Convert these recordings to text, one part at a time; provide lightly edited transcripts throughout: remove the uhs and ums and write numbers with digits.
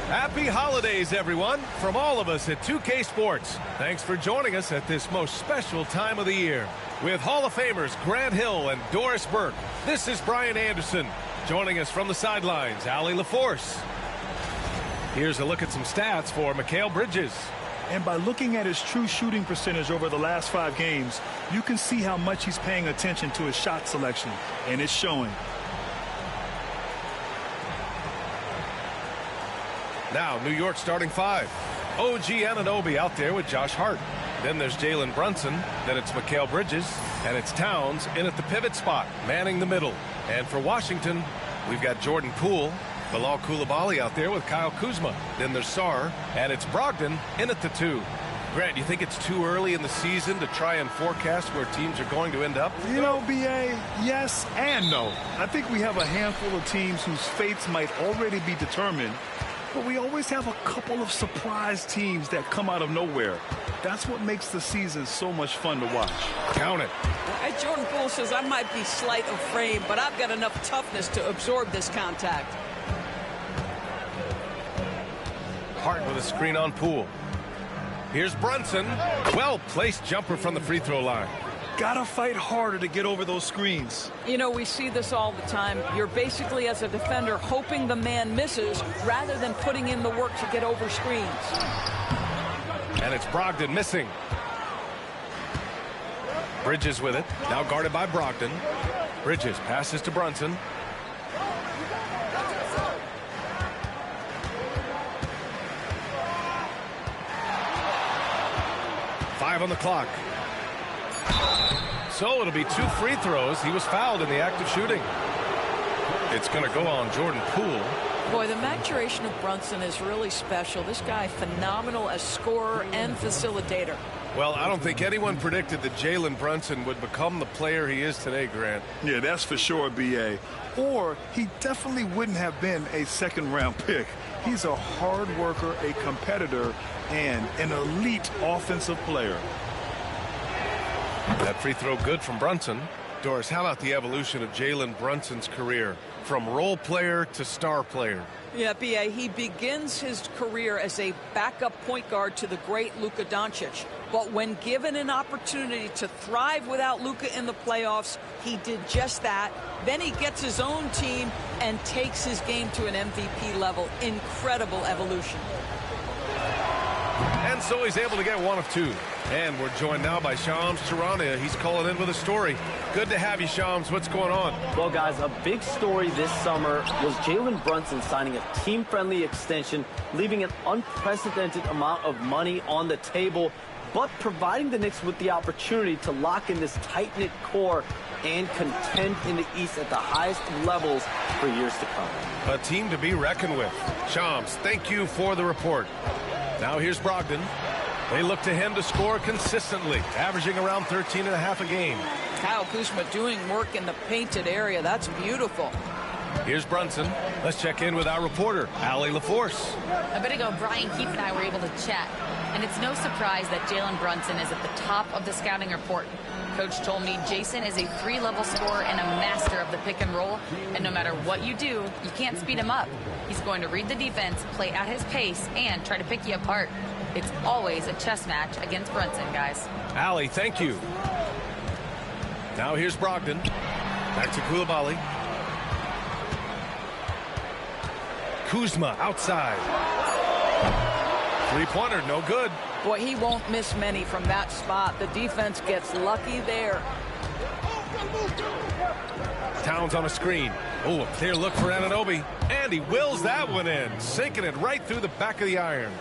Happy holidays, everyone, from all of us at 2K Sports. Thanks for joining us at this most special time of the year. With Hall of Famers Grant Hill and Doris Burke, this is Brian Anderson. Joining us from the sidelines, Allie LaForce. Here's a look at some stats for Mikal Bridges. And by looking at his true shooting percentage over the last 5 games, you can see how much he's paying attention to his shot selection, and it's showing. Now, New York starting 5. OG Anunoby out there with Josh Hart. Then there's Jalen Brunson. Then it's Mikal Bridges. And it's Towns in at the pivot spot, manning the middle. And for Washington, we've got Jordan Poole, Bilal Coulibaly out there with Kyle Kuzma. Then there's Sarr, and it's Brogdon in at the 2. Grant, you think it's too early in the season to try and forecast where teams are going to end up? You know, B.A., yes and no. I think we have a handful of teams whose fates might already be determined, but we always have a couple of surprise teams that come out of nowhere. That's what makes the season so much fun to watch. Count it. Jordan Poole says, I might be slight of frame, but I've got enough toughness to absorb this contact. Hart with a screen on Poole. Here's Brunson. Well-placed jumper from the free throw line. Gotta fight harder to get over those screens. You know, we see this all the time. You're basically, as a defender, hoping the man misses rather than putting in the work to get over screens. And it's Brogdon missing. Bridges with it. Now guarded by Brogdon. Bridges passes to Brunson. Five on the clock. So it'll be 2 free throws. He was fouled in the act of shooting. It's going to go on Jordan Poole. Boy, the maturation of Brunson is really special. This guy, phenomenal as scorer and facilitator. Well, I don't think anyone predicted that Jalen Brunson would become the player he is today, Grant. Yeah, that's for sure, B.A. Or he definitely wouldn't have been a second-round pick. He's a hard worker, a competitor, and an elite offensive player. That free throw good from Brunson. Doris, how about the evolution of Jalen Brunson's career from role player to star player? Yeah, B.A., he begins his career as a backup point guard to the great Luka Doncic. But when given an opportunity to thrive without Luka in the playoffs, he did just that. Then he gets his own team and takes his game to an MVP level. Incredible evolution. And so he's able to get 1 of 2. And we're joined now by Shams Charania. He's calling in with a story. Good to have you, Shams. What's going on? Well, guys, a big story this summer was Jalen Brunson signing a team-friendly extension, leaving an unprecedented amount of money on the table, but providing the Knicks with the opportunity to lock in this tight-knit core and contend in the East at the highest levels for years to come. A team to be reckoned with. Shams, thank you for the report. Now here's Brogdon. They look to him to score consistently, averaging around 13.5 a game. Kyle Kuzma doing work in the painted area. That's beautiful. Here's Brunson. Let's check in with our reporter, Allie LaForce. A bit ago, Brian Keefe and I were able to chat, and it's no surprise that Jalen Brunson is at the top of the scouting report. Coach told me Jason is a 3-level scorer and a master of the pick and roll, and no matter what you do, you can't speed him up. He's going to read the defense, play at his pace, and try to pick you apart. It's always a chess match against Brunson, guys. Allie, thank you. Now here's Brogdon. Back to Coulibaly. Kuzma outside. Three-pointer, no good. Boy, he won't miss many from that spot. The defense gets lucky there. Towns on a screen. Oh, a clear look for Anunoby. And he wills that one in, sinking it right through the back of the iron.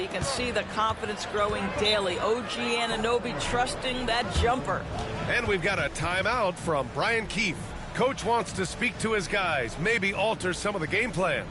You can see the confidence growing daily. OG Anunoby trusting that jumper. And we've got a timeout from Brian Keefe. Coach wants to speak to his guys, maybe alter some of the game plan.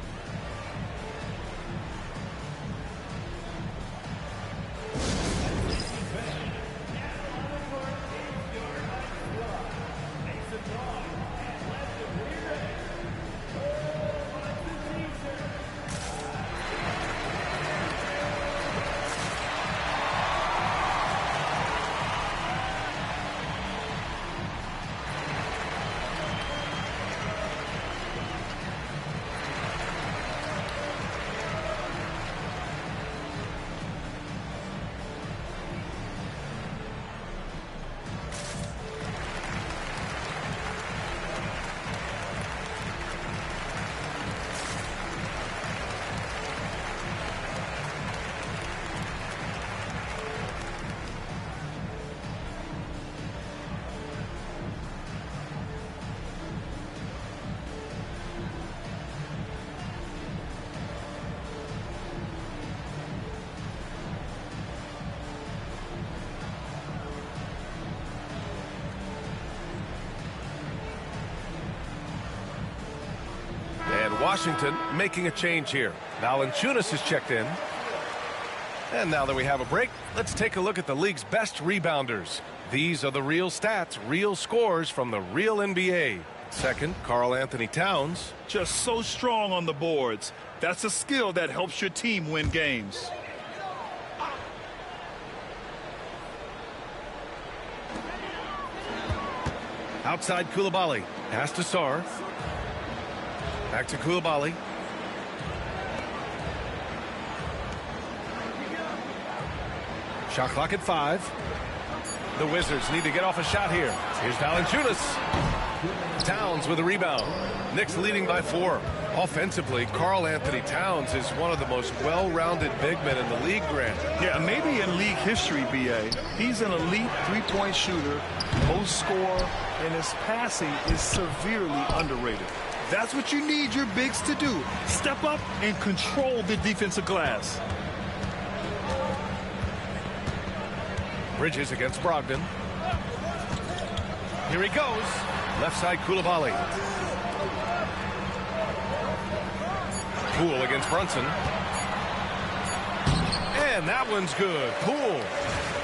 Washington making a change here. Valanciunas is checked in. And now that we have a break, let's take a look at the league's best rebounders. These are the real stats, real scores from the real NBA. Second, Karl Anthony Towns. Just so strong on the boards. That's a skill that helps your team win games. Outside Coulibaly. Pass to Sarr. Back to Coulibaly. Shot clock at 5. The Wizards need to get off a shot here. Here's Valanciunas. Towns with a rebound. Knicks leading by 4. Offensively, Karl Anthony Towns is one of the most well-rounded big men in the league, Grant. Yeah, maybe in league history, B.A. He's an elite three-point shooter, post scorer, and his passing is severely underrated. That's what you need your bigs to do. Step up and control the defensive glass. Bridges against Brogdon. Here he goes. Left side Coulibaly. Poole against Brunson. And that one's good.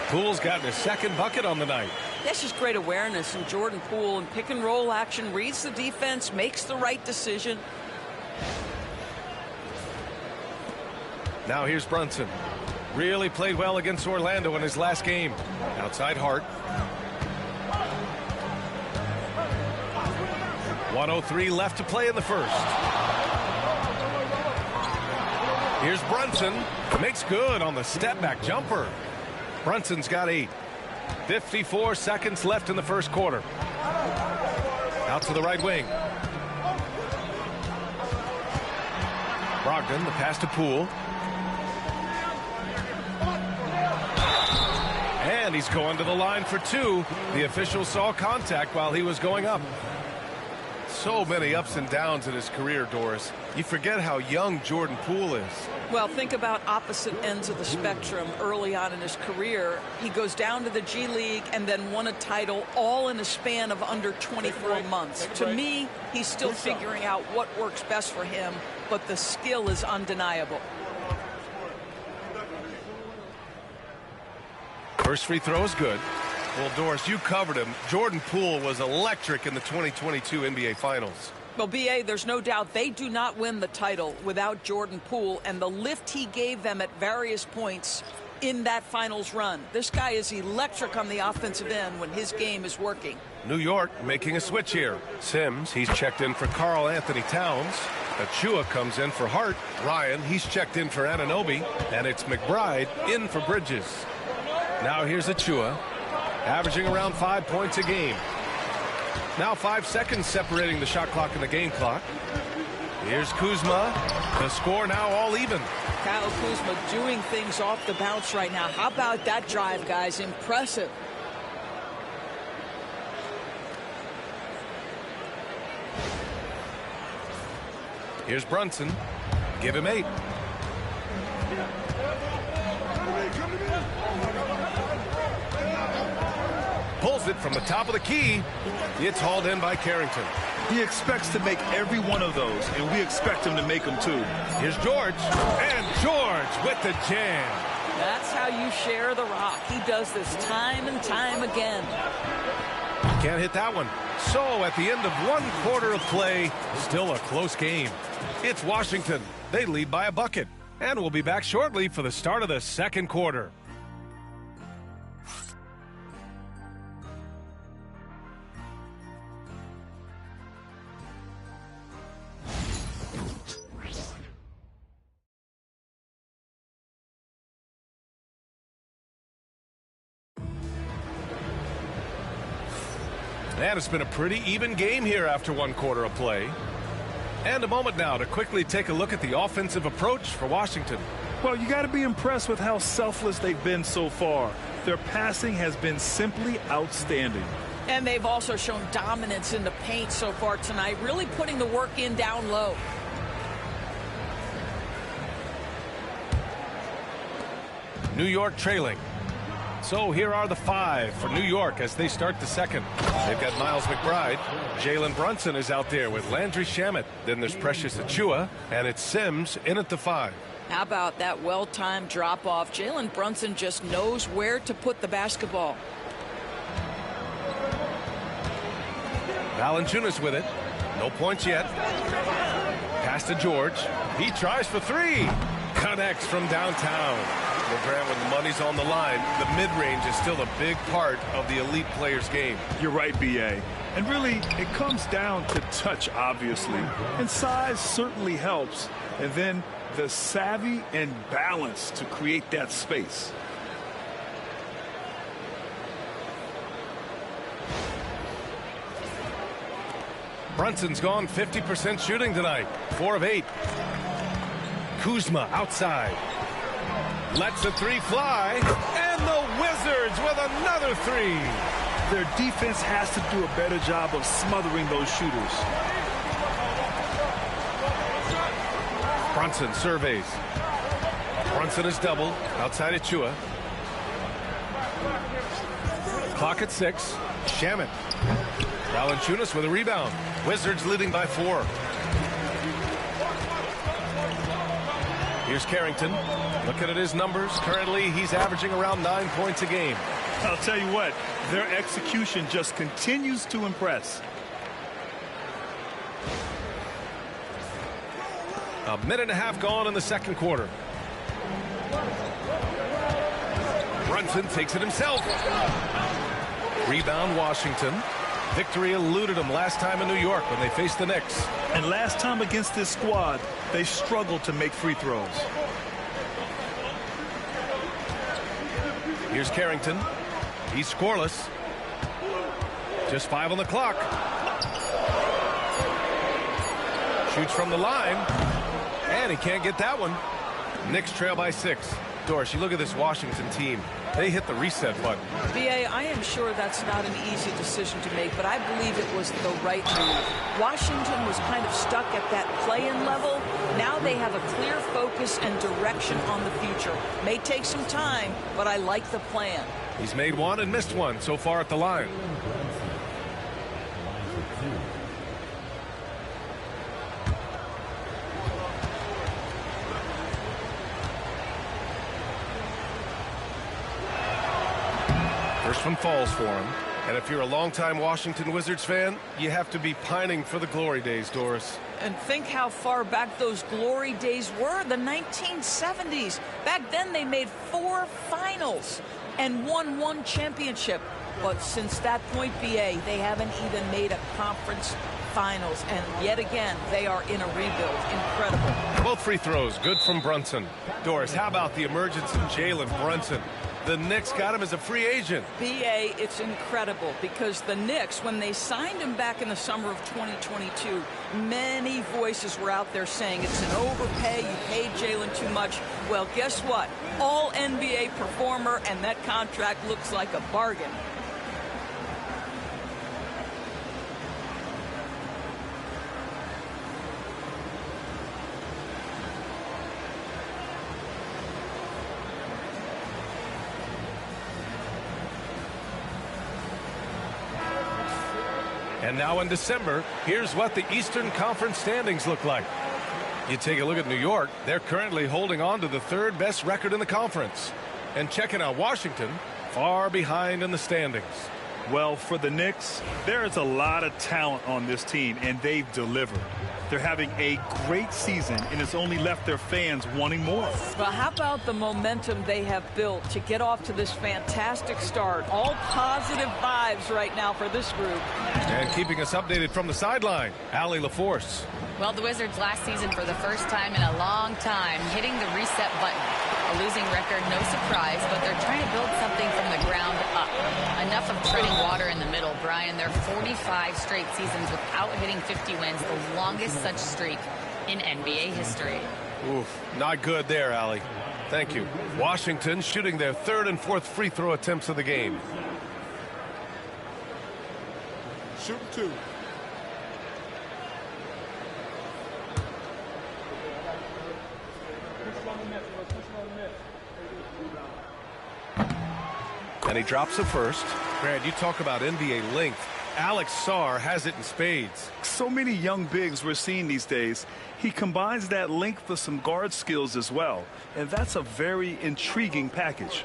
Poole's gotten his second bucket on the night. That's just great awareness. And Jordan Poole in pick and roll action reads the defense, makes the right decision. Now here's Brunson. Really played well against Orlando in his last game. Outside Hart. 1:03 left to play in the first. Here's Brunson. Makes good on the step-back jumper. Brunson's got 8. 54 seconds left in the first quarter. Out to the right wing. Brogdon, the pass to Poole. And he's going to the line for 2. The official saw contact while he was going up. So many ups and downs in his career, Doris. You forget how young Jordan Poole is. Well, think about opposite ends of the spectrum. Early on in his career, he goes down to the G League and then won a title all in a span of under 24 months. To me, he's still figuring out what works best for him, but the skill is undeniable. First free throw is good. Well, Doris, you covered him. Jordan Poole was electric in the 2022 NBA Finals. Well, B.A., there's no doubt they do not win the title without Jordan Poole and the lift he gave them at various points in that finals run. This guy is electric on the offensive end when his game is working. New York making a switch here. Sims, he's checked in for Karl Anthony Towns. Achua comes in for Hart. Ryan, he's checked in for Anunoby. And it's McBride in for Bridges. Now here's Achua, averaging around 5 points a game. Now 5 seconds separating the shot clock and the game clock. Here's Kuzma. The score now all even. Kyle Kuzma doing things off the bounce right now. How about that drive, guys? Impressive. Here's Brunson. Give him 8. Pulls it from the top of the key. It's hauled in by Carrington. He expects to make every one of those, and we expect him to make them too. Here's George. And George with the jam. That's how you share the rock. He does this time and time again. Can't hit that one. So at the end of 1 quarter of play, still a close game. It's Washington. They lead by a bucket. And we'll be back shortly for the start of the second quarter. And it's been a pretty even game here after 1 quarter of play. And a moment now to quickly take a look at the offensive approach for Washington. Well, you got to be impressed with how selfless they've been so far. Their passing has been simply outstanding. And they've also shown dominance in the paint so far tonight, really putting the work in down low. New York trailing. So here are the 5 for New York as they start the second. They've got Miles McBride. Jalen Brunson is out there with Landry Shamet. Then there's Precious Achiuwa, and it's Sims in at the 5. How about that well-timed drop-off? Jalen Brunson just knows where to put the basketball. Valanciunas with it. No points yet. Pass to George. He tries for 3. Connects from downtown. Grant, when the money's on the line, the mid-range is still a big part of the elite player's game. You're right, B.A. And really, it comes down to touch, obviously. And size certainly helps. And then the savvy and balance to create that space. Brunson's gone 50% shooting tonight. 4 of 8. Kuzma outside. Lets a 3 fly. And the Wizards with another 3. Their defense has to do a better job of smothering those shooters. Brunson surveys. Brunson is doubled. Outside Achiuwa. Clock at 6. Shamet. Valanciunas with a rebound. Wizards leading by 4. Here's Carrington. Looking at his numbers. Currently, he's averaging around 9 points a game. I'll tell you what, their execution just continues to impress. A minute and a half gone in the second quarter. Brunson takes it himself. Rebound Washington. Victory eluded them last time in New York when they faced the Knicks. And last time against this squad, they struggled to make free throws. Here's Carrington. He's scoreless. Just 5 on the clock. Shoots from the line. And he can't get that one. Knicks trail by 6. Doris, you look at this Washington team. They hit the reset button. B.A., I am sure that's not an easy decision to make, but I believe it was the right move. Washington was kind of stuck at that play-in level. Now they have a clear focus and direction on the future. May take some time, but I like the plan. He's made 1 and missed 1 so far at the line. First one falls for him. And if you're a longtime Washington Wizards fan, you have to be pining for the glory days, Doris. And think how far back those glory days were, the 1970s. Back then they made 4 finals and won 1 championship. But since that point, B.A., they haven't even made a conference finals. And yet again, they are in a rebuild. Incredible. Both free throws, good from Brunson. Doris, how about the emergence of Jalen Brunson? The Knicks got him as a free agent. B.A., it's incredible because the Knicks, when they signed him back in the summer of 2022, many voices were out there saying it's an overpay, you paid Jalen too much. Well, guess what? All NBA performer, and that contract looks like a bargain. And now in December, here's what the Eastern Conference standings look like. You take a look at New York, they're currently holding on to the 3rd best record in the conference. And checking out Washington, far behind in the standings. Well, for the Knicks, there is a lot of talent on this team, and they've delivered. They're having a great season, and it's only left their fans wanting more. Well, how about the momentum they have built to get off to this fantastic start? All positive vibes right now for this group. And keeping us updated from the sideline, Allie LaForce. Well, the Wizards last season, for the first time in a long time, hitting the reset button. A losing record, no surprise, but they're trying to build something from the ground up. Enough of treading water in the middle, Brian. They're 45 straight seasons without hitting 50 wins, the longest such streak in NBA history. Oof, not good there, Allie. Thank you. Washington shooting their 3rd and 4th free throw attempts of the game. Shoot 2. And he drops the first. Brad, you talk about NBA length. Alex Sarr has it in spades. So many young bigs we're seeing these days. He combines that length with some guard skills as well. And that's a very intriguing package.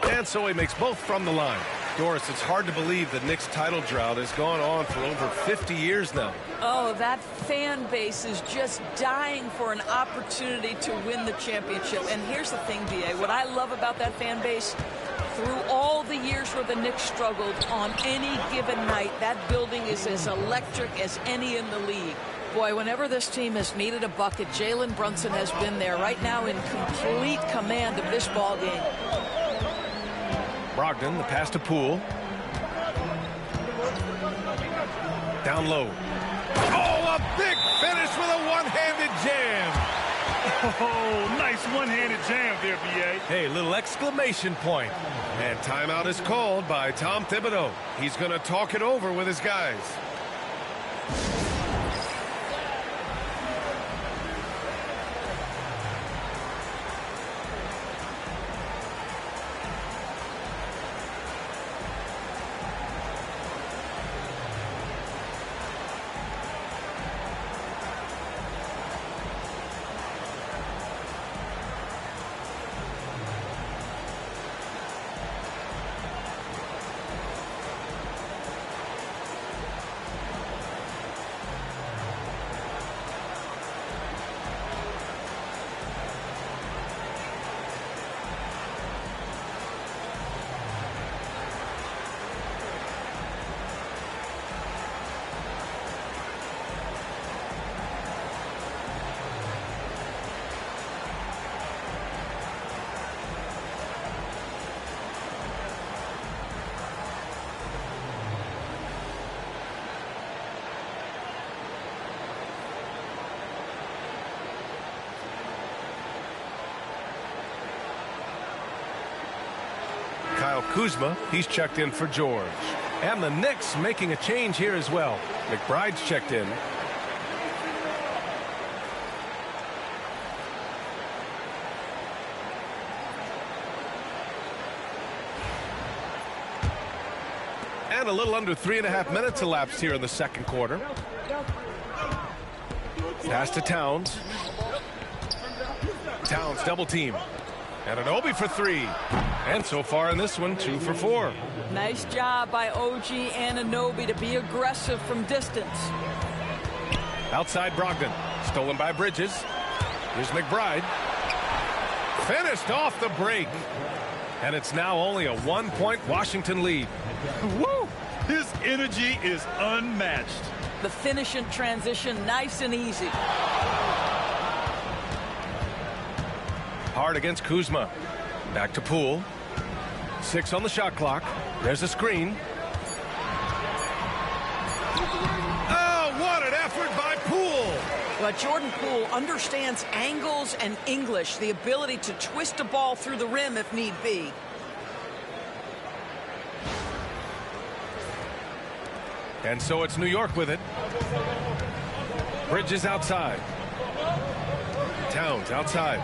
And so he makes both from the line. Doris, it's hard to believe the Knicks title drought has gone on for over 50 years now. Oh, that fan base is just dying for an opportunity to win the championship. And here's the thing, B.A. What I love about that fan base, through all the years where the Knicks struggled, on any given night, that building is as electric as any in the league. Boy, whenever this team has needed a bucket, Jalen Brunson has been there right now in complete command of this ball game. Brogdon, the pass to Poole. Down low. Oh, a big finish with a one-handed jam. Oh, nice one-handed jam there, B.A. Hey, little exclamation point. And timeout is called by Tom Thibodeau. He's going to talk it over with his guys. Kyle Kuzma, he's checked in for George. And the Knicks making a change here as well. McBride's checked in. And a little under 3.5 minutes elapsed here in the second quarter. Pass to Towns. Towns double team. And an Obi for three. And so far in this one, 2 for 4. Nice job by OG Anunoby to be aggressive from distance. Outside Brogdon. Stolen by Bridges. Here's McBride. Finished off the break. And it's now only a 1-point Washington lead. Woo! His energy is unmatched. The finish in transition, nice and easy. Hard against Kuzma. Back to Poole. 6 on the shot clock. There's a screen. Oh, what an effort by Poole. But Jordan Poole understands angles and English, the ability to twist a ball through the rim if need be. And so it's New York with it. Bridges outside. Towns outside.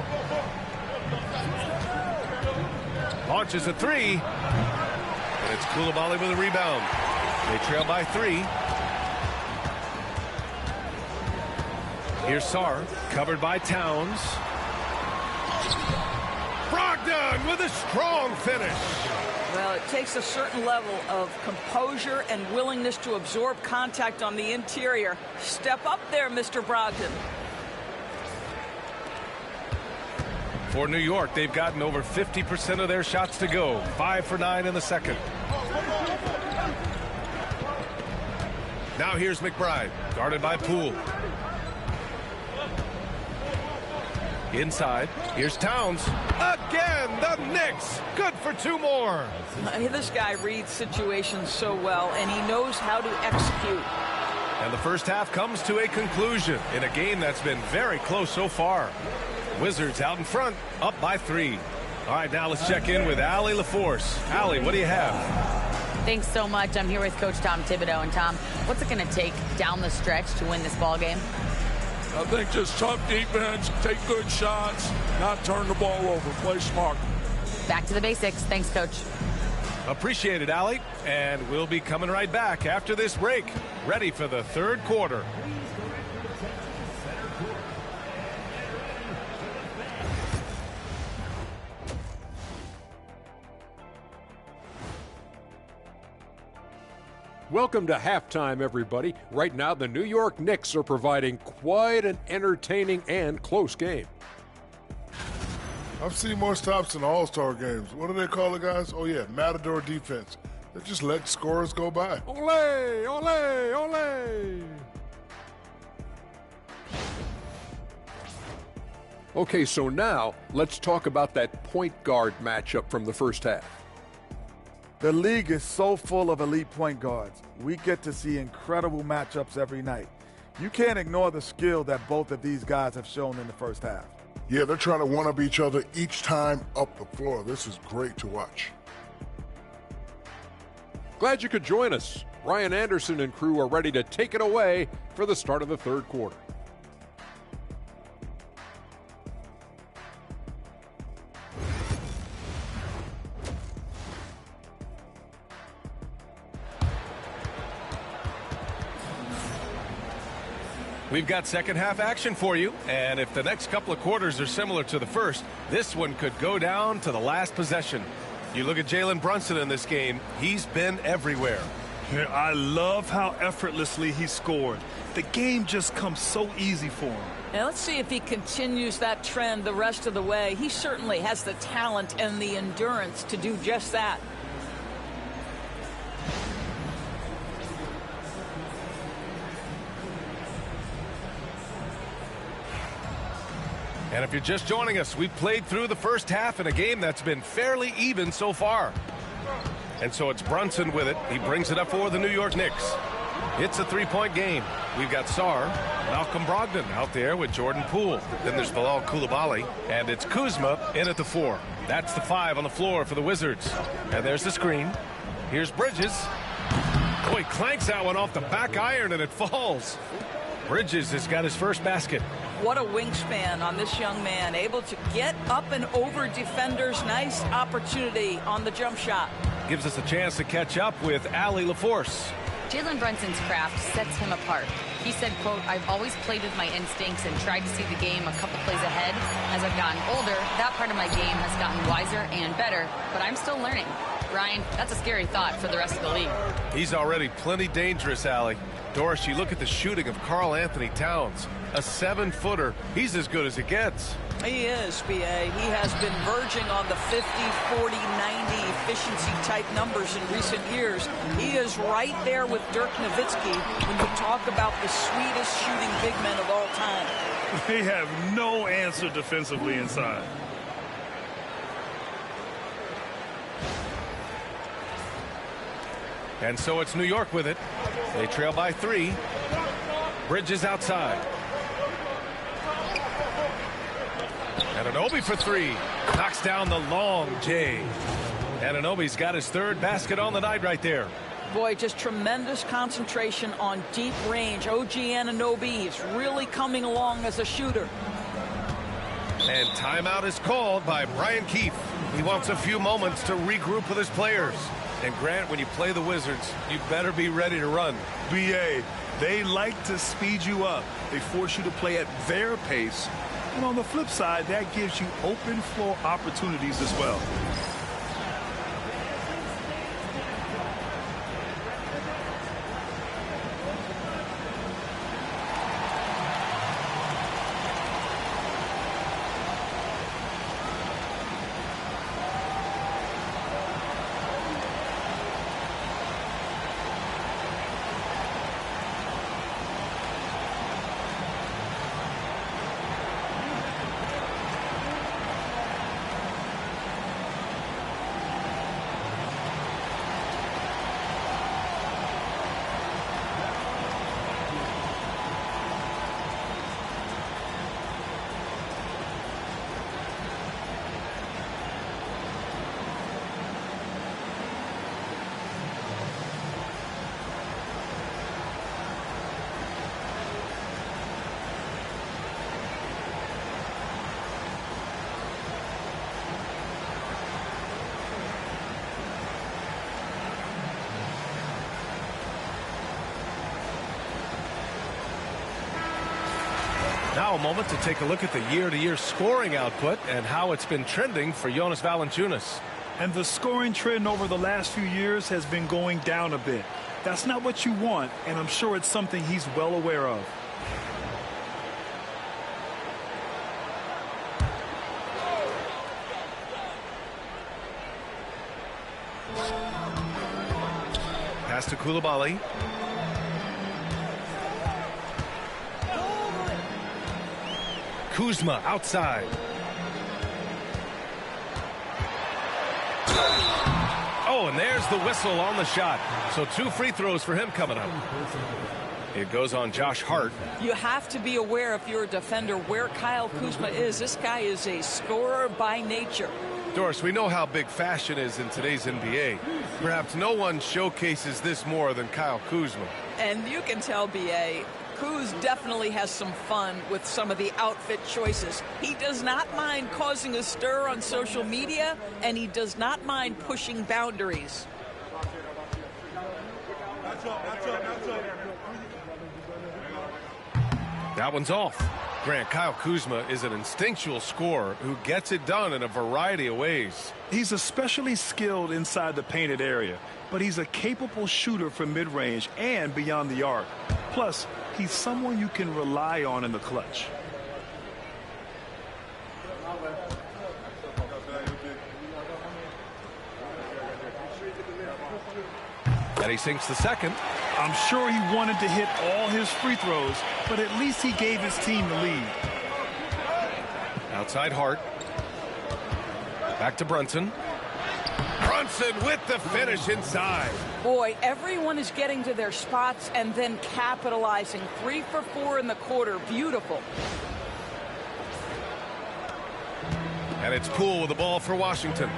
Launches a three. And it's Coulibaly with a rebound. They trail by 3. Here's Sarr, covered by Towns. Brogdon with a strong finish. Well, it takes a certain level of composure and willingness to absorb contact on the interior. Step up there, Mr. Brogdon. For New York, they've gotten over 50% of their shots to go. 5 for 9 in the second. Now here's McBride, guarded by Poole. Inside, here's Towns. Again, the Knicks. Good for 2 more. This guy reads situations so well, and he knows how to execute. And the first half comes to a conclusion in a game that's been very close so far. Wizards out in front, up by 3. All right, now let's check in with Allie LaForce. Allie, what do you have? Thanks so much. I'm here with Coach Tom Thibodeau. And Tom, what's it going to take down the stretch to win this ball game? I think just tough defense, take good shots, not turn the ball over, play smart. Back to the basics. Thanks, Coach. Appreciate it, Allie. And we'll be coming right back after this break. Ready for the third quarter. Welcome to halftime, everybody. Right now, the New York Knicks are providing quite an entertaining and close game. I've seen more stops in All-Star games. What do they call it, guys? Oh, yeah, Matador defense. They just let scorers go by. Ole, ole, ole. Okay, so now let's talk about that point guard matchup from the first half. The league is so full of elite point guards. We get to see incredible matchups every night. You can't ignore the skill that both of these guys have shown in the first half. Yeah, they're trying to one-up each other each time up the floor. This is great to watch. Glad you could join us. Ryan Anderson and crew are ready to take it away for the start of the third quarter. We've got second half action for you, and if the next couple of quarters are similar to the first, this one could go down to the last possession. You look at Jalen Brunson in this game, he's been everywhere. Yeah, I love how effortlessly he scored. The game just comes so easy for him. Now let's see if he continues that trend the rest of the way. He certainly has the talent and the endurance to do just that. And if you're just joining us, we've played through the first half in a game that's been fairly even so far. And so it's Brunson with it. He brings it up for the New York Knicks. It's a three-point game. We've got Sarr, Malcolm Brogdon out there with Jordan Poole. Then there's Bilal Coulibaly, and it's Kuzma in at the 4. That's the 5 on the floor for the Wizards. And there's the screen. Here's Bridges. Oh, he clanks that one off the back iron, and it falls. Bridges has got his first basket. What a wingspan on this young man, able to get up and over defenders. Nice opportunity on the jump shot. Gives us a chance to catch up with Allie LaForce. Jalen Brunson's craft sets him apart. He said, quote, "I've always played with my instincts and tried to see the game a couple plays ahead. As I've gotten older, that part of my game has gotten wiser and better, but I'm still learning." Ryan, that's a scary thought for the rest of the league. He's already plenty dangerous, Allie. Doris, you look at the shooting of Karl Anthony Towns. A 7-footer. He's as good as it gets. He is, B.A. He has been verging on the 50, 40, 90 efficiency type numbers in recent years. He is right there with Dirk Nowitzki when you talk about the sweetest shooting big men of all time. They have no answer defensively inside. And so it's New York with it. They trail by 3. Bridges outside. Anunoby for 3. Knocks down the long J. Anunoby's got his third basket on the night right there. Boy, just tremendous concentration on deep range. OG Anunoby is really coming along as a shooter. And timeout is called by Brian Keefe. He wants a few moments to regroup with his players. And Grant, when you play the Wizards, you better be ready to run. B.A., they like to speed you up. They force you to play at their pace. And on the flip side, that gives you open floor opportunities as well. Now a moment to take a look at the year-to-year scoring output and how it's been trending for Jonas Valanciunas. And the scoring trend over the last few years has been going down a bit. That's not what you want, and I'm sure it's something he's well aware of. Pass to Coulibaly. Kuzma outside. Oh, and there's the whistle on the shot. So 2 free throws for him coming up. It goes on Josh Hart. You have to be aware, if you're a defender, where Kyle Kuzma is. This guy is a scorer by nature. Doris, we know how big fashion is in today's NBA. Perhaps no one showcases this more than Kyle Kuzma. And you can tell, B.A., Kuz definitely has some fun with some of the outfit choices. He does not mind causing a stir on social media, and he does not mind pushing boundaries. That one's off. Grant, Kyle Kuzma is an instinctual scorer who gets it done in a variety of ways. He's especially skilled inside the painted area, but he's a capable shooter from mid-range and beyond the arc. Plus, he's someone you can rely on in the clutch. And he sinks the second. I'm sure he wanted to hit all his free throws, but at least he gave his team the lead. Outside Hart. Back to Brunson. Brunson with the finish inside. Boy, everyone is getting to their spots and then capitalizing. 3 for 4 in the quarter. Beautiful. And it's Poole with the ball for Washington.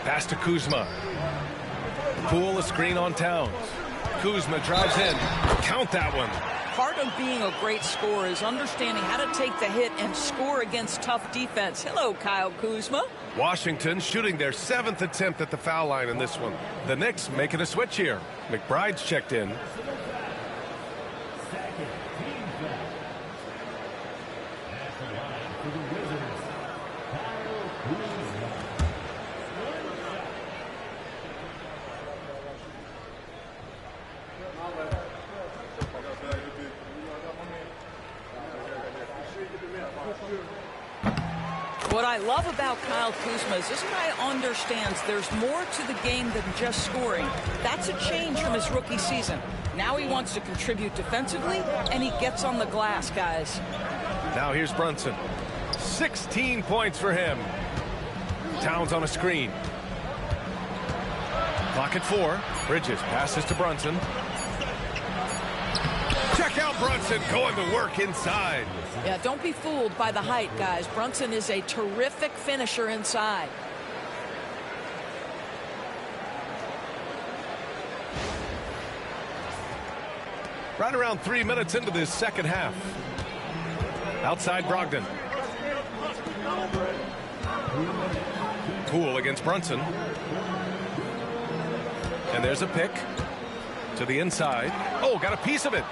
Pass to Kuzma. Poole a screen on Towns. Kuzma drives in. Count that one. Part of being a great scorer is understanding how to take the hit and score against tough defense. Hello, Kyle Kuzma. Washington shooting their 7th attempt at the foul line in this one. The Knicks making a switch here. McBride's checked in. What I love about Kyle Kuzma is this guy understands there's more to the game than just scoring. That's a change from his rookie season. Now he wants to contribute defensively, and he gets on the glass, guys. Now here's Brunson. 16 points for him. Towns on a screen. Clock at 4. Bridges passes to Brunson. Check out Brunson going to work inside. Yeah, don't be fooled by the height, guys. Brunson is a terrific finisher inside. Right around 3 minutes into this second half. Outside Brogdon. Poole against Brunson. And there's a pick to the inside. Oh, got a piece of it.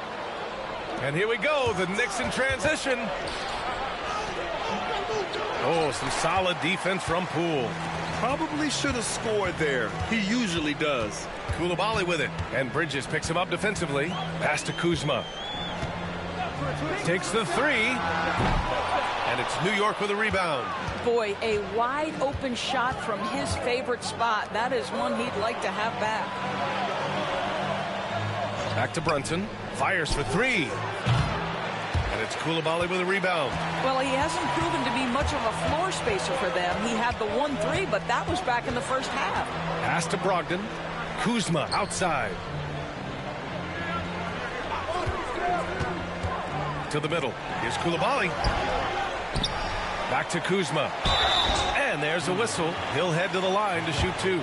And here we go, the Knicks in transition. Oh, some solid defense from Poole. Probably should have scored there. He usually does. Coulibaly with it. And Bridges picks him up defensively. Pass to Kuzma. Takes the 3. And it's New York with a rebound. Boy, a wide open shot from his favorite spot. That is one he'd like to have back. Back to Brunson. Fires for 3. And it's Coulibaly with a rebound. Well, he hasn't proven to be much of a floor spacer for them. He had the 1-3, but that was back in the first half. Pass to Brogdon. Kuzma outside. To the middle. Here's Coulibaly. Back to Kuzma. And there's a whistle. He'll head to the line to shoot 2.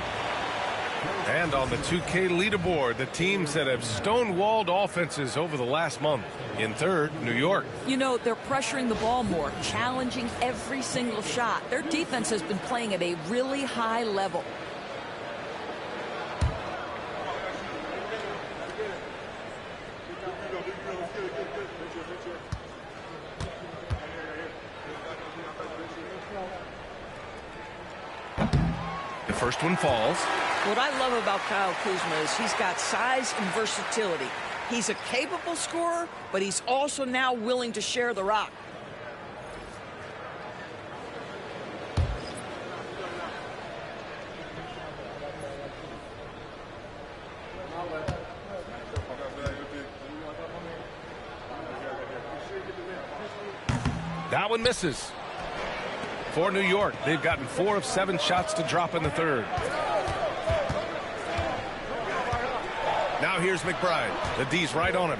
And on the 2K leaderboard, the teams that have stonewalled offenses over the last month. In third, New York. You know, they're pressuring the ball more, challenging every single shot. Their defense has been playing at a really high level. The first one falls. What I love about Kyle Kuzma is he's got size and versatility. He's a capable scorer, but he's also now willing to share the rock. That one misses. For New York, they've gotten 4 of 7 shots to drop in the third. Now here's McBride. The D's right on him.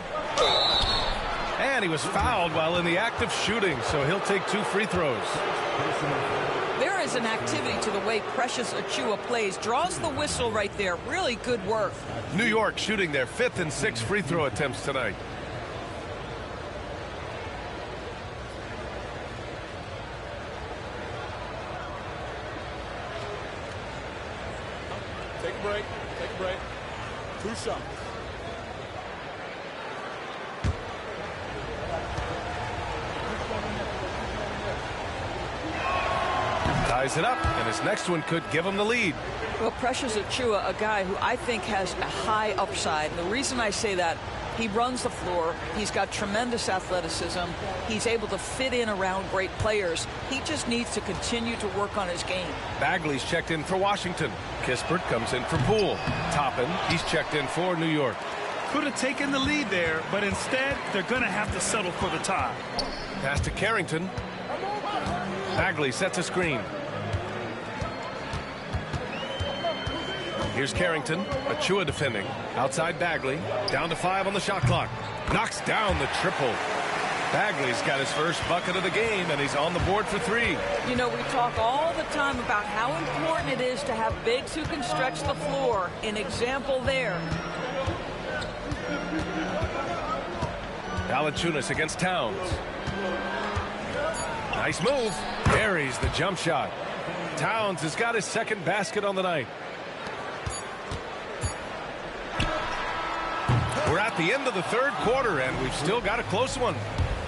And he was fouled while in the act of shooting, so he'll take 2 free throws. There is an activity to the way Precious Achiuwa plays. Draws the whistle right there. Really good work. New York shooting their 5th and 6th free throw attempts tonight. Take a break. Take a break. 2 shots. Ties it up, and his next one could give him the lead. Well, Precious Achiuwa, a guy who I think has a high upside. And the reason I say that, he runs the floor. He's got tremendous athleticism. He's able to fit in around great players. He just needs to continue to work on his game. Bagley's checked in for Washington. Kispert comes in for Poole. Toppin, he's checked in for New York. Could have taken the lead there, but instead they're going to have to settle for the tie. Pass to Carrington. Bagley sets a screen. Here's Carrington. Achiuwa defending. Outside Bagley. Down to 5 on the shot clock. Knocks down the triple. Bagley's got his first bucket of the game, and he's on the board for 3. You know, we talk all the time about how important it is to have bigs who can stretch the floor. An example there. Valanciunas against Towns. Nice move. Buries the jump shot. Towns has got his 2nd basket on the night. We're at the end of the 3rd quarter, and we've still got a close one.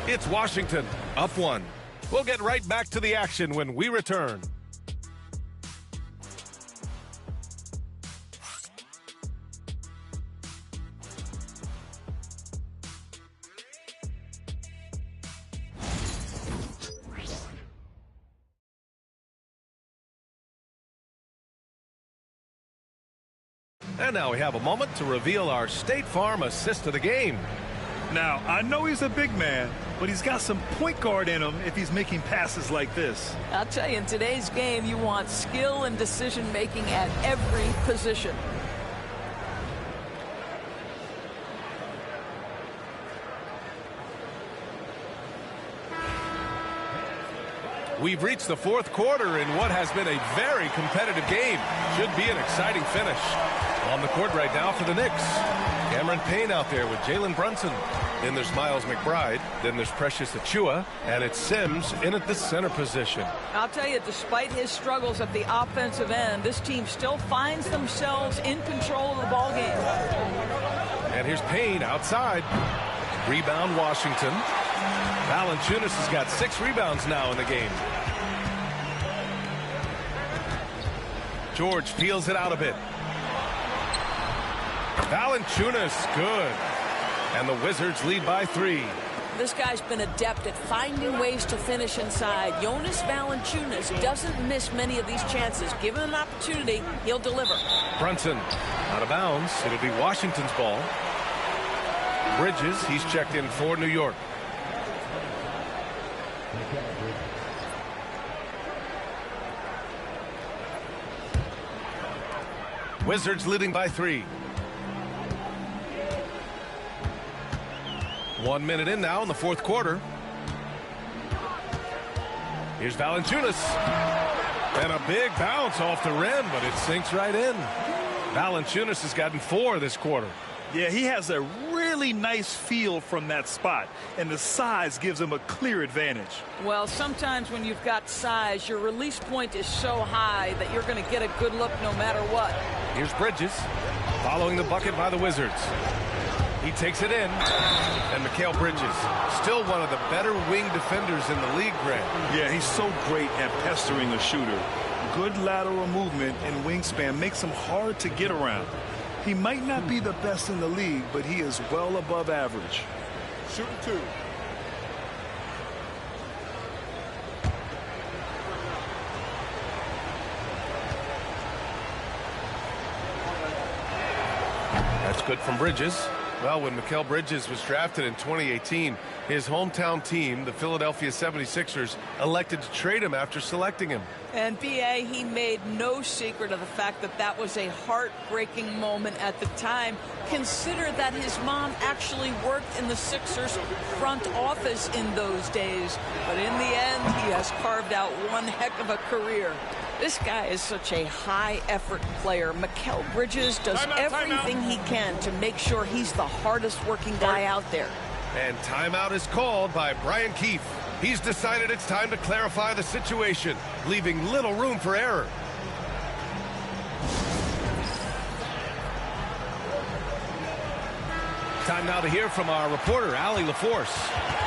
It's Washington, up 1. We'll get right back to the action when we return. And now we have a moment to reveal our State Farm assist of the game. Now, I know he's a big man, but he's got some point guard in him if he's making passes like this. I'll tell you, in today's game, you want skill and decision making at every position. We've reached the 4th quarter in what has been a very competitive game. Should be an exciting finish. On the court right now for the Knicks. Cameron Payne out there with Jalen Brunson. Then there's Miles McBride. Then there's Precious Achiuwa. And it's Sims in at the center position. I'll tell you, despite his struggles at the offensive end, this team still finds themselves in control of the ball game. And here's Payne outside. Rebound Washington. Valanciunas has got 6 rebounds now in the game. George feels it out a bit. Valanciunas, good. And the Wizards lead by 3. This guy's been adept at finding ways to finish inside. Jonas Valanciunas doesn't miss many of these chances. Given an opportunity, he'll deliver. Brunson out of bounds. It'll be Washington's ball. Bridges, he's checked in for New York. Wizards leading by 3. 1 minute in now in the 4th quarter. Here's Valanciunas. And a big bounce off the rim, but it sinks right in. Valanciunas has gotten 4 this quarter. Yeah, he has a really nice feel from that spot, and the size gives him a clear advantage. Well, sometimes when you've got size, your release point is so high that you're going to get a good look no matter what. Here's Bridges following the bucket by the Wizards. He takes it in. And Mikal Bridges, still one of the better wing defenders in the league, Grant. Yeah, he's so great at pestering a shooter. Good lateral movement and wingspan makes him hard to get around. He might not be the best in the league, but he is well above average. Shooting 2. That's good from Bridges. Well, when Mikal Bridges was drafted in 2018, his hometown team, the Philadelphia 76ers, elected to trade him after selecting him. And B.A., he made no secret of the fact that that was a heartbreaking moment at the time. Consider that his mom actually worked in the Sixers front office in those days. But in the end, he has carved out one heck of a career. This guy is such a high-effort player. Mikal Bridges does everything he can to make sure he's the hardest-working guy out there. And timeout is called by Brian Keefe. He's decided it's time to clarify the situation, leaving little room for error. Time now to hear from our reporter, Allie LaForce.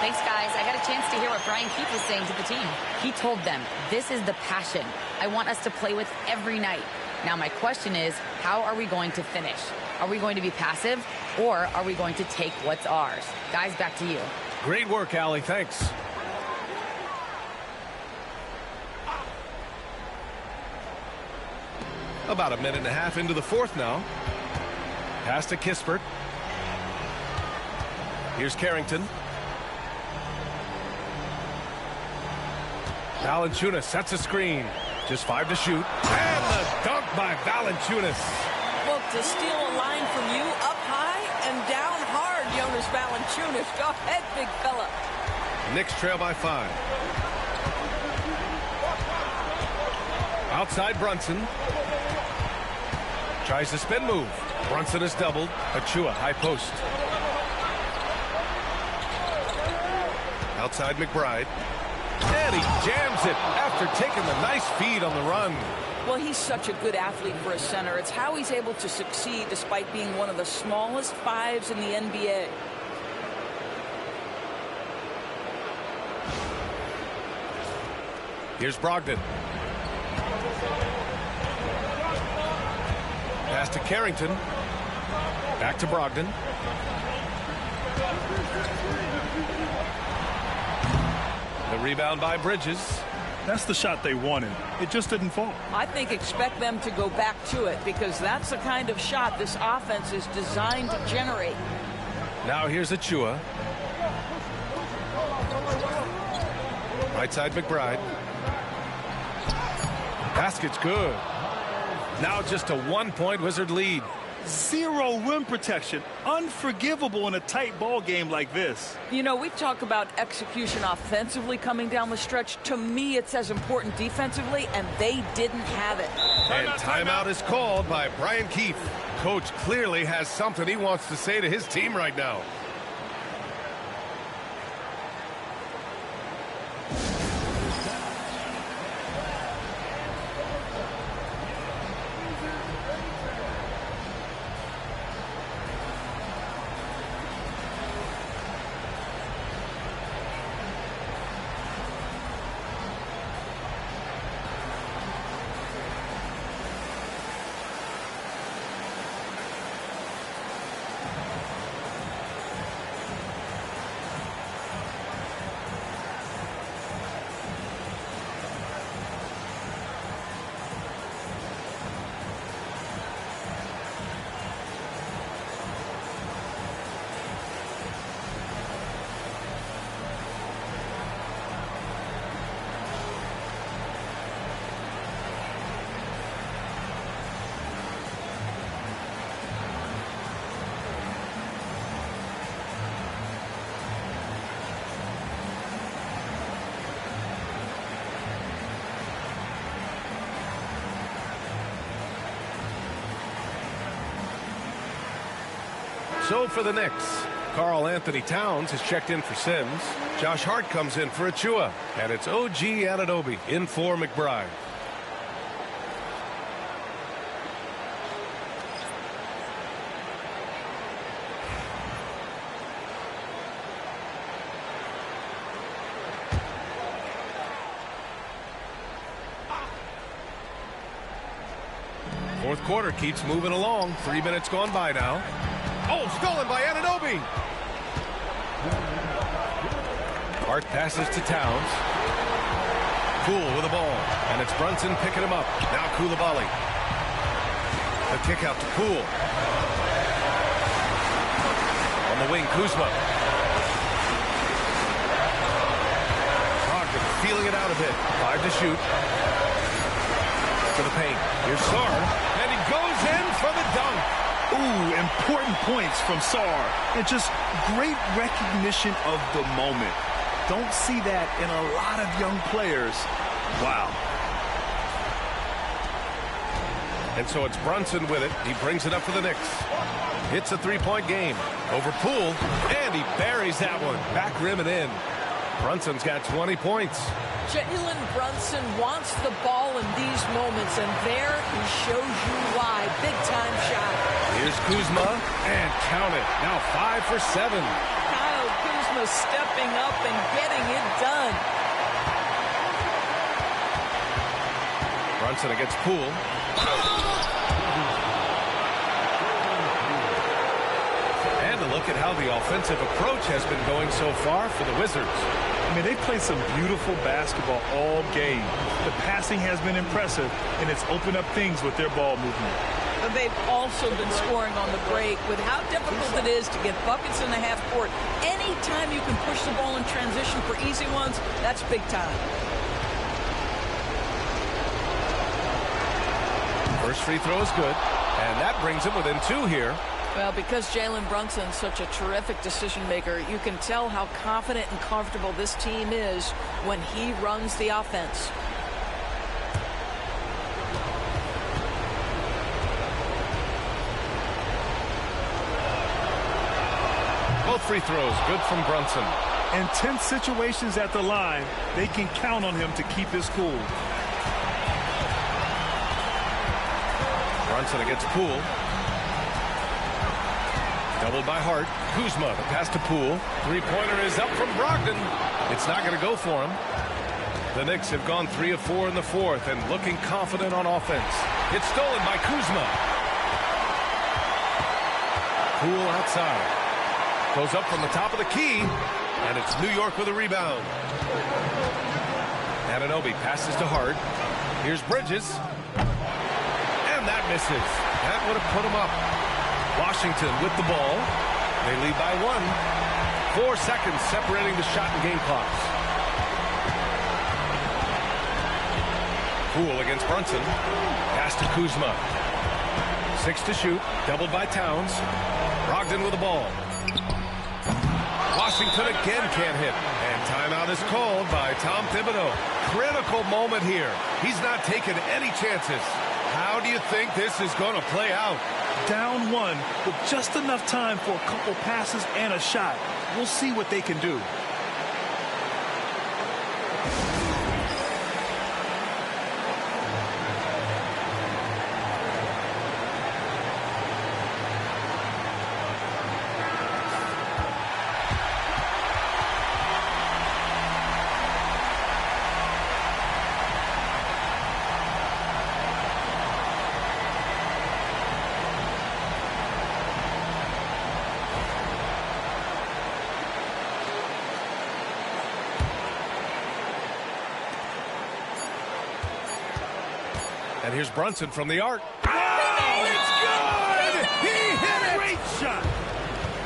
Thanks, guys. I got a chance to hear what Brian Keefe was saying to the team. He told them, this is the passion I want us to play with every night. Now, my question is, how are we going to finish? Are we going to be passive, or are we going to take what's ours? Guys, back to you. Great work, Allie. Thanks. About a minute and a half into the fourth now. Pass to Kispert. Here's Carrington. Valanciunas sets a screen. Just 5 to shoot. And the dunk by Valanciunas. Well, to steal a line from you up high and down hard, Jonas Valanciunas. Go ahead, big fella. Knicks trail by 5. Outside Brunson. Tries the spin move. Brunson is doubled. Achua, high post. Outside McBride. And he jams it after taking the nice feed on the run. Well, he's such a good athlete for a center. It's how he's able to succeed despite being one of the smallest fives in the NBA. Here's Brogdon. Pass to Carrington. Back to Brogdon. The rebound by Bridges. That's the shot they wanted. It just didn't fall. I think expect them to go back to it because that's the kind of shot this offense is designed to generate. Now here's Achua. Right side McBride. Basket's good. Now just a 1-point Wizard lead. Zero rim protection. Unforgivable in a tight ball game like this. You know, we talk about execution offensively coming down the stretch. To me, it's as important defensively, and they didn't have it. And timeout is called by Brian Keefe. Coach clearly has something he wants to say to his team right now. So for the Knicks, Karl Anthony Towns has checked in for Sims. Josh Hart comes in for Achua. And it's OG Anunoby in for McBride. Fourth quarter keeps moving along. 3 minutes gone by now. Oh, stolen by Anunoby. Hart passes to Towns. Poole with the ball. And it's Brunson picking him up. Now Coulibaly. The kick out to Poole. On the wing, Kuzma. Brogdon feeling it out a bit. 5 to shoot. To the paint. Here's Sarr. And he goes in for the dunk. Ooh, important points from Sarr. And just great recognition of the moment. Don't see that in a lot of young players. Wow. And so it's Brunson with it. He brings it up for the Knicks. Hits a 3-point game. Over Poole. And he buries that one. Back rim and in. Brunson's got 20 points. Jalen Brunson wants the ball in these moments, and there he shows you why. Big-time shot. Here's Kuzma, and count it. Now 5 for 7. Kyle Kuzma stepping up and getting it done. Brunson against Poole. And a look at how the offensive approach has been going so far for the Wizards. I mean, they've played some beautiful basketball all game. The passing has been impressive, and it's opened up things with their ball movement. And they've also been scoring on the break. With how difficult it is to get buckets in the half court, anytime you can push the ball in transition for easy ones, that's big time. First free throw is good, and that brings him within 2 here. Well, because Jalen Brunson's such a terrific decision maker, you can tell how confident and comfortable this team is when he runs the offense. Both free throws good from Brunson. In tense situations at the line, they can count on him to keep his cool. Brunson against Poole. Doubled by Hart. Kuzma, the pass to Poole. Three-pointer is up from Brogdon. It's not going to go for him. The Knicks have gone 3 of 4 in the fourth and looking confident on offense. It's stolen by Kuzma. Poole outside. Goes up from the top of the key, and it's New York with a rebound. Anunoby passes to Hart. Here's Bridges. And that misses. That would have put him up. Washington with the ball. They lead by 1. 4 seconds separating the shot and game clocks. Poole against Brunson. Pass to Kuzma. 6 to shoot. Doubled by Towns. Brogdon with the ball. Washington again can't hit. And timeout is called by Tom Thibodeau. Critical moment here. He's not taking any chances. How do you think this is going to play out? Down 1 with just enough time for a couple passes and a shot. We'll see what they can do. And here's Brunson from the arc. Oh, it's good! He hit it! Great shot.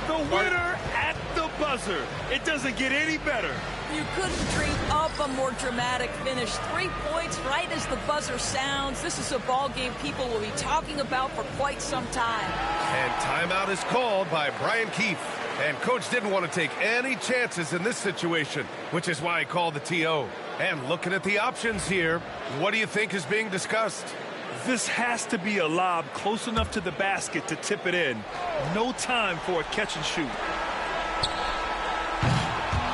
The winner at the buzzer. It doesn't get any better. You couldn't dream up a more dramatic finish. 3 points right as the buzzer sounds. This is a ball game people will be talking about for quite some time. And timeout is called by Brian Keefe. And coach didn't want to take any chances in this situation, which is why he called the TO. And looking at the options here, what do you think is being discussed? This has to be a lob close enough to the basket to tip it in. No time for a catch and shoot.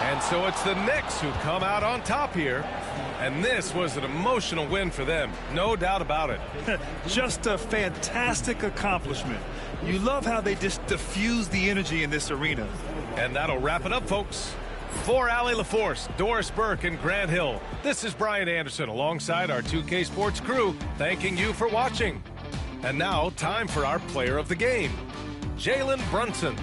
And so it's the Knicks who come out on top here. And this was an emotional win for them. No doubt about it. Just a fantastic accomplishment. You love how they just diffuse the energy in this arena. And that'll wrap it up, folks. For Allie LaForce, Doris Burke, and Grant Hill, this is Brian Anderson alongside our 2K Sports crew, thanking you for watching. And now, time for our player of the game, Jalen Brunson.